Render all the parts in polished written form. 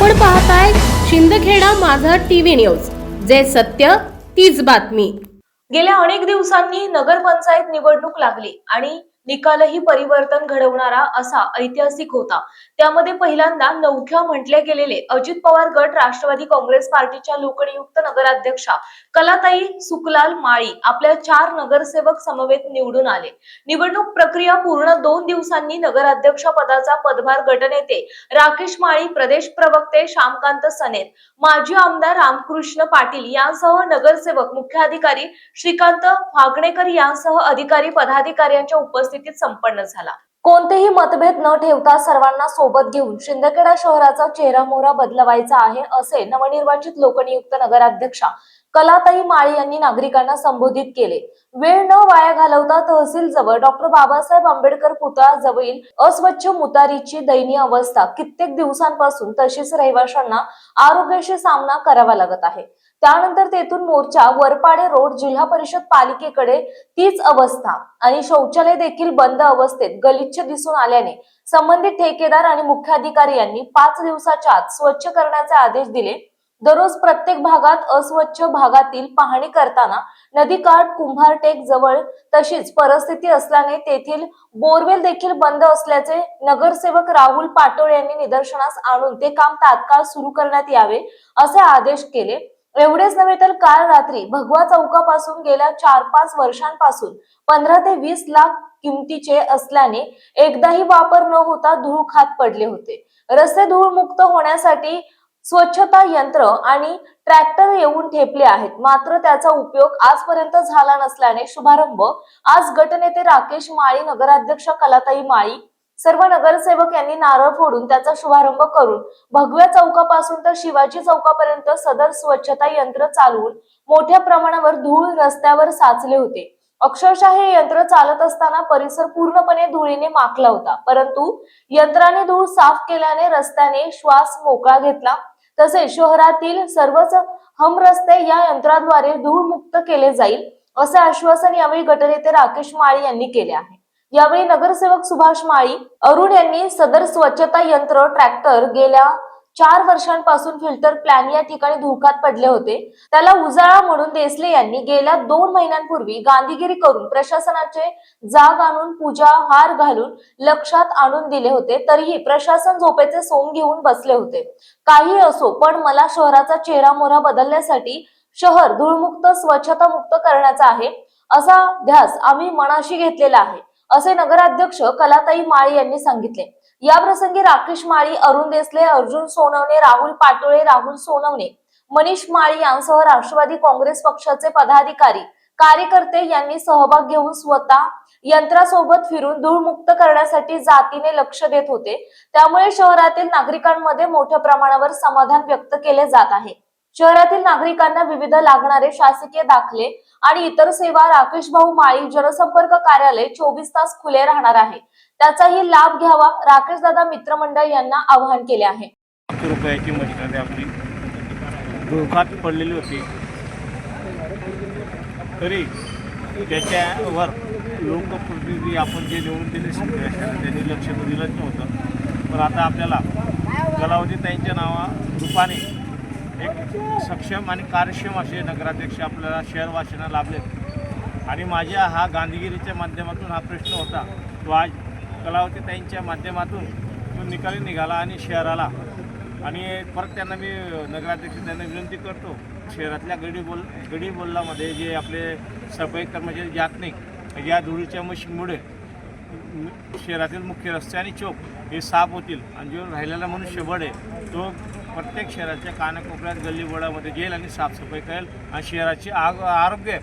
आपण पाहताय शिंदखेडा माझा टीव्ही न्यूज, जे सत्य तीच बातमी। गेल्या अनेक दिवसांनी नगरपंचायत निवडणूक लागली आणि निकालही परिवर्तन घडवणारा असा ऐतिहासिक होता। त्यामध्ये पहिल्यांदा नवख्या म्हटले गेलेले अजित पवार गट राष्ट्रवादी काँग्रेस पार्टीच्या लोकनियुक्त नगराध्यक्षा कलाताई सुखलाल माळी आपल्या 4 नगरसेवक समवेत निवडून आले। निवडणूक प्रक्रिया पूर्ण 2 दिवसांनी नगराध्यक्ष पदाचा पदभार गटनेते राकेश माळी, प्रदेश प्रवक्ते श्यामकांत सनेत, माजी आमदार रामकृष्ण पाटील यांसह नगरसेवक, मुख्याधिकारी श्रीकांत फागणेकर यांसह अधिकारी पदाधिकाऱ्यांच्या उपस्थितीत संपन्न झाला। कोणतेही मतभेद न ठेवता सर्वांना सोबत घेऊन शिंदखेडा शहराचा चेहरामोहरा बदलवायचा आहे, असे नवनिर्वाचित लोकनियुक्त नगराध्यक्षा कलाताई माळी यांनी नागरिकांना संबोधित केले। वेळ न वाया घालवता तहसील जवळ डॉक्टर बाबासाहेब आंबेडकर पुतळा जवळील अस्वच्छ मुतारीची दयनीय अवस्था कित्येक दिवसांपासून तशीच रहिवाशांना आरोग्याशी सामना करावा लागत आहे। त्यानंतर तेथून मोर्चा वरपाडे रोड जिल्हा परिषद पालिकेकडे तीच अवस्था आणि शौचालय देखील बंद अवस्थेत गलिच्छ दिसून आल्याने संबंधित ठेकेदार आणि मुख्याधिकारी यांनी 5 दिवसाच्या आत स्वच्छ करण्याचे आदेश दिले। दररोज प्रत्येक भागात अस्वच्छ भागातील पाहणी करताना नदीकाठ, कुंभारटेक जवळ तशीच परिस्थिती असल्याने तेथील बोरवेल देखील बंद असल्याचे नगरसेवक राहुल पाटोळे यांनी निदर्शनास आणून ते काम तात्काळ सुरू करण्यात यावे असे आदेश केले। एवढेच नव्हे तर काल रात्री भगवा चौकापासून गेल्या 4-5 वर्षांपासून 15 ते 20 लाख किमतीचे असल्याने एकदाही वापर न होता धूळ खात पडले होते। रस्ते धूळ मुक्त होण्यासाठी स्वच्छता यंत्र आणि ट्रॅक्टर येऊन ठेपले आहेत, मात्र त्याचा उपयोग आजपर्यंत झाला नसल्याने शुभारंभ आज गटनेते राकेश माळी, नगराध्यक्ष कलाताई माळी, सर्व नगरसेवक यांनी नारळ फोडून त्याचा शुभारंभ करून भगव्या चौकापासून तर शिवाजी चौकापर्यंत सदर स्वच्छता यंत्र चालवून मोठ्या प्रमाणावर धूळ रस्त्यावर साचले होते। अक्षरशः हे यंत्र चालत असताना परिसर पूर्णपणे धुळीने माखला होता, परंतु यंत्राने धूळ साफ केल्याने रस्त्याने श्वास मोकळा घेतला। तसेच शहरातील सर्वच हमरस्ते या यंत्राद्वारे धूळ मुक्त केले जाईल असे आश्वासन यावेळी गटनेते राकेश माळी यांनी केले आहे। यावेळी नगरसेवक सुभाष माळी, अरुण यांनी सदर स्वच्छता यंत्र, ट्रॅक्टर गेल्या 4 वर्षांपासून फिल्टर प्लॅन या ठिकाणी धुळखात पडले होते, त्याला उजाळा म्हणून देसले यांनी गेल्या 2 महिन्यांपूर्वी गांधीगिरी करून प्रशासनाचे जाग आणून पूजा हार घालून लक्षात आणून दिले होते, तरीही प्रशासन झोपेचे सोंग घेऊन बसले होते। काही असो, पण मला शहराचा चेहरामोहरा बदलण्यासाठी शहर धूळमुक्त, स्वच्छता मुक्त करण्याचा आहे, असा ध्यास आम्ही मनाशी घेतलेला आहे, असे नगराध्यक्ष कलाताई माळी यांनी सांगितले। या प्रसंगी राकेश माळी, अरुण देसले, अर्जुन सोनवणे, राहुल पाटोळे, राहुल सोनवणे, मनीष माळी यांसह राष्ट्रवादी काँग्रेस पक्षाचे पदाधिकारी, कार्यकर्ते यांनी सहभाग घेऊन स्वतः यंत्रासोबत फिरून धूळ मुक्त करण्यासाठी जातीने लक्ष देत होते। त्यामुळे शहरातील नागरिकांमध्ये मोठ्या प्रमाणावर समाधान व्यक्त केले जात आहे। शहरातील नागरिकांना विविध लागणारे शासकीय दाखले आणि इतर सेवा राकेश भाऊ माळी जनसंपर्क कार्यालय 24 तास खुले राहणार आहे, त्याचाही लाभ घ्यावा राकेश दादा मित्रमंडळ यांना आवाहन केले आहे। रुपयाची मशिनरी आपली धुळखात पडलेली होती, तरी त्याच्यावर लोकप्रतिनिधी आपण जे निवडून दिले त्यांनी लक्ष दिलंच नव्हतं। पण आता आपल्याला कलावतीताईंच्या रूपाने एक सक्षम आणि कार्यक्षम असे नगराध्यक्ष आपल्याला शहरवासीयांना लाभले आणि माझ्या हा गांधीगिरीच्या माध्यमातून हा प्रश्न होता, तो आज कलावतीताईंच्या माध्यमातून तो निकाली निघाला आणि शहराला। आणि परत त्यांना मी नगराध्यक्ष त्यांना विनंती करतो, शहरातल्या गडी बोललामध्ये जे आपले सफाई कर्मचारी जात नाही, या धुळीच्या मशीनमुळे शहरातील मुख्य रस्ते आणि चौक हे साफ होतील आणि जो राहिलेला मनुष्यबळ आहे तो प्रत्येक शहराच्या कानाकोपऱ्यात गल्लीबोळामध्ये जाईल आणि साफसफाई करेल आणि शहराचे आरोग्य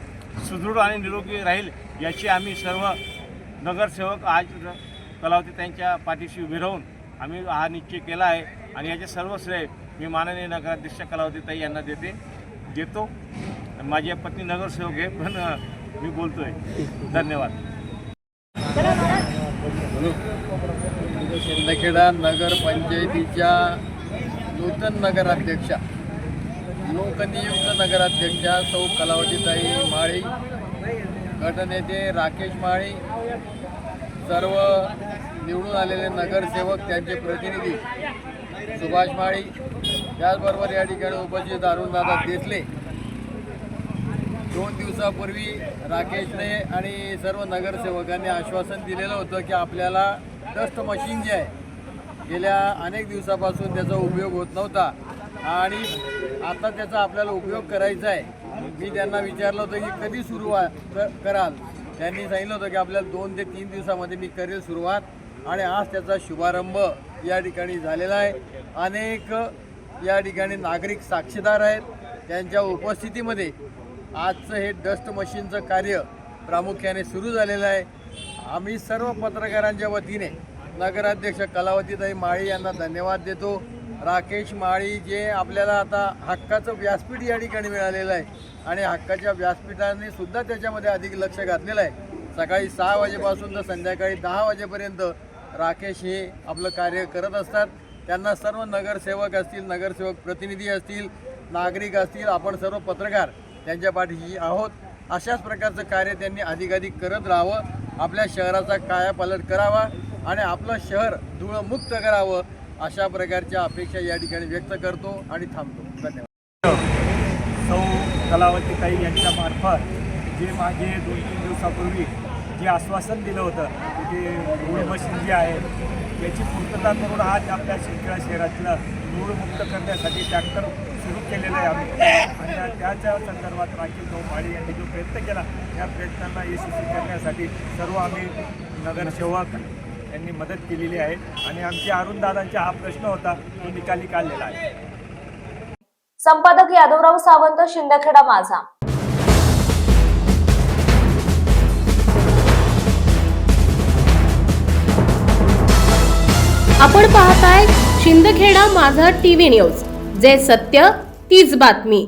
सुदृढ आणि निरोगी राहील, याची आम्ही सर्व नगरसेवक आज कलावतीताईंच्या पाठीशी उभे राहून आम्ही हा निश्चय केला आहे। आणि याचे सर्व श्रेय मी माननीय नगराध्यक्ष कलावतीताई यांना देतो। माझी पत्नी नगरसेवक आहे, पण मी बोलतोय। धन्यवाद। शिंदखेडा नगर पंचायतीच्या नूतन नगराध्यक्षा, लोकनियुक्त नगराध्यक्षा सौ कलावतीताई माळी, गटनेते राकेश माळी, सर्व निवडून आलेले नगरसेवक, त्यांचे प्रतिनिधी सुभाष माळी, त्याचबरोबर या ठिकाणी उपस्थित अरुणदादा देसले 2 दिवसापूर्वी राकेशने आणि सर्व नगरसेवकांनी आश्वासन दिलेलं होतं की आपल्याला डस्ट मशीन जे आहे गेल्या अनेक दिवसापासून त्याचा उपयोग होत नव्हता आणि आता त्याचा आपल्याला उपयोग करायचा आहे। मी त्यांना विचारलं होतं की कधी सुरुवात कराल, त्यांनी सांगितलं होतं की आपल्याला 2 ते 3 दिवसामध्ये मी करेल सुरुवात आणि आज त्याचा शुभारंभ या ठिकाणी झालेला आहे। अनेक या ठिकाणी नागरिक साक्षीदार आहेत, त्यांच्या उपस्थितीमध्ये आजचं हे डस्ट मशीनचं कार्य प्रामुख्याने सुरू झालेलं आहे। आम्ही सर्व पत्रकारांच्या वतीने नगराध्यक्ष कलावतीताई माळी यांना धन्यवाद देतो। राकेश माळी जे आपल्याला आता हक्काचं व्यासपीठ या ठिकाणी मिळालेलं आहे आणि हक्काच्या व्यासपीठाने सुद्धा त्याच्यामध्ये अधिक लक्ष घातलेलं आहे। सकाळी 6 वाजेपासून तर संध्याकाळी 10 वाजेपर्यंत राकेश हे आपलं कार्य करत असतात। त्यांना सर्व नगरसेवक असतील, नगरसेवक प्रतिनिधी असतील, नागरिक असतील, आपण सर्व पत्रकार त्यांच्या पाठीशी आहोत। अशाच प्रकारचं कार्य त्यांनी अधिकाधिक करत राहावं, आपल्या शहराचा कायापालट करावा आणि आपलं शहर धूळमुक्त करावं, अशा प्रकारच्या अपेक्षा या ठिकाणी व्यक्त करतो आणि थांबतो। धन्यवाद। सौ कलावतीताई यांच्यामार्फत जे मागे 2-3 दिवसापूर्वी जे आश्वासन दिलं होतं की ते धूळ मशीन जे आहे याची पूर्तता करून आज आपल्या शिंदखेडा शहरातलं धूळमुक्त करण्यासाठी ट्रॅक्टर सुरू केलेलं आहे आम्ही आणि त्याच्या संदर्भात राकेश भाऊ माळी यांनी जो प्रयत्न केला त्या प्रयत्नांना यशस्वी करण्यासाठी सर्व आम्ही नगरसेवक यांनी मदत केलेली आहे आणि आमच्या अरुणदादांचा हा प्रश्न होता तो निकाली काढलेला आहे। संपादक यादवराव सावंत, शिंदखेडा माझा। आपण पाहताय शिंदखेडा माझा टीव्ही न्यूज, जे सत्य तीच बातमी।